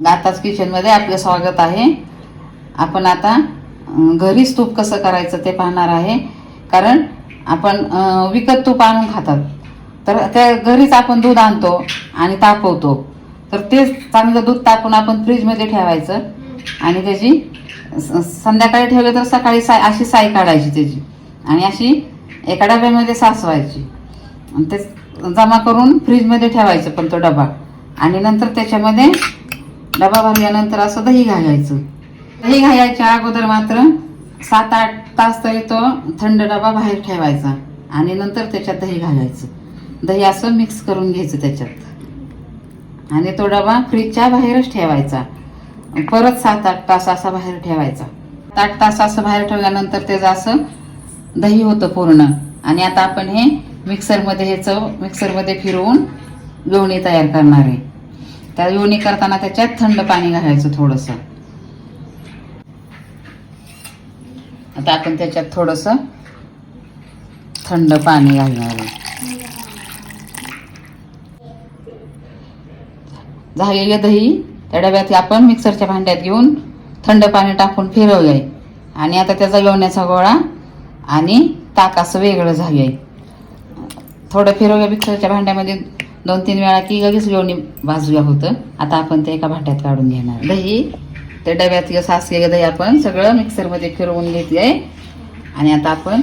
गाताच किचनमध्ये आपलं स्वागत आहे. आपण आता घरीच तूप कसं करायचं ते पाहणार आहे. कारण आपण विकत तूप आणून खातात, तर त्या घरीच आपण दूध आणतो आणि तापवतो. तर तेच चांगलं दूध तापून आपण फ्रीजमध्ये ठेवायचं आणि त्याची संध्याकाळी ठेवलं तर सकाळी अशी साय काढायची त्याची आणि अशी एका डब्यामध्ये साचवायची आणि ते जमा करून फ्रीजमध्ये ठेवायचं पण तो डबा. आणि नंतर त्याच्यामध्ये डबा भरल्यानंतर असं दही घालायचं. दही घालायच्या अगोदर मात्र 7-8 तास तरी तो थंड डबा बाहेर ठेवायचा आणि नंतर त्याच्यात दही घालायचं. दही असं मिक्स करून घ्यायचं त्याच्यात आणि तो डबा फ्रीजच्या बाहेरच ठेवायचा. परत 7-8 तास असा बाहेर ठेवायचा. 8 तास असं बाहेर ठेवल्यानंतर त्याचं असं दही होतं पूर्ण. आणि आता आपण हे मिक्सरमध्ये फिरवून लोणी तयार करणार आहे. त्या लोणी करताना त्याच्यात थंड पाणी घालायचं थोडंसं. आता आपण त्याच्यात थोडंसं थंड पाणी घालणार आहे. झालेलं दही त्या डब्यात आपण मिक्सरच्या भांड्यात घेऊन थंड पाणी टाकून फिरवलंय आणि आता त्याचा लोण्याचा गोळा आणि ताक असं वेगळं झालंय. थोडं फिरवलं मिक्सरच्या भांड्यामध्ये 2-3 वेळा की लगेच लोणी बाजूला होतं. आता आपण ते एका भांड्यात काढून घेणार. दही त्या डब्यात साचलेलं दही आपण सगळं मिक्सरमध्ये फिरवून घेतलंय आणि आता आपण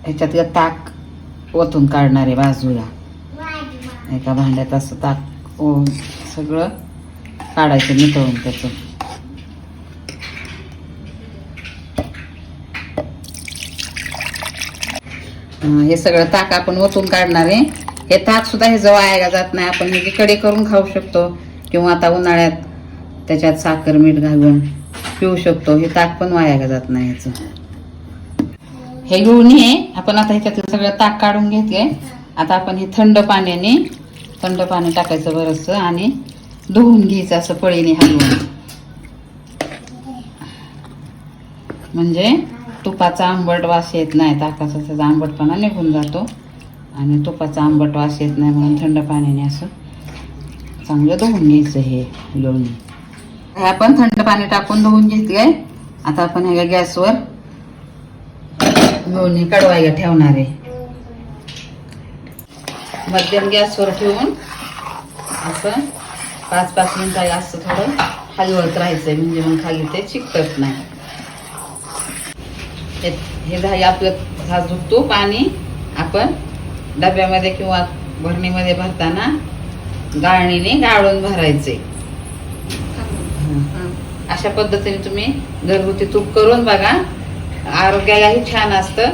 ह्याच्यातलं ताक ओतून काढणार आहे बाजूला. एका भांड्यात असं ताक सगळं काढायचं नितळून त्याचं. हे सगळं ताक आपण ओतून काढणार आहे. हे ताक सुद्धा हे वाया जात नाही. आपण हे कडे करून खाऊ शकतो किंवा आता उन्हाळ्यात त्याच्यात साखर मीठ घालून पिऊ शकतो. हे ताक पण वाया जात नाही. ह्याचं हे लोणी आहे. आपण आता ह्याच्यातलं सगळं ताक काढून घेतलंय. आता आपण हे थंड पाणी टाकायचं बरंचसं आणि धुवून घ्यायचं असं पळीने हलवून. म्हणजे तुपाचा आंबट वास येत नाही. ताकाचा त्याचा आंबटपणा निघून जातो आणि तुपाचा आंबट वास येत नाही. म्हणून थंड पाण्याने असं चांगलं धुवून घ्यायचं हे लोणी. हे आपण थंड पाणी टाकून धुवून घेतलंय. आता आपण ह्या गॅसवर लोणी कडवायला ठेवणार आहे. मध्यम गॅसवर ठेवून असं 5-5 मिनिटं असं थोडं हलवत राहायचंय. म्हणजे मग खाली ते चिकटत नाही. हे झाले आपलं तूप आणि आपण डब्यामध्ये किंवा भरणीमध्ये भरताना गाळणीने गाळून भरायचे. अशा पद्धतीने तुम्ही घरगुती तूप करून बघा. आरोग्यालाही छान असतं.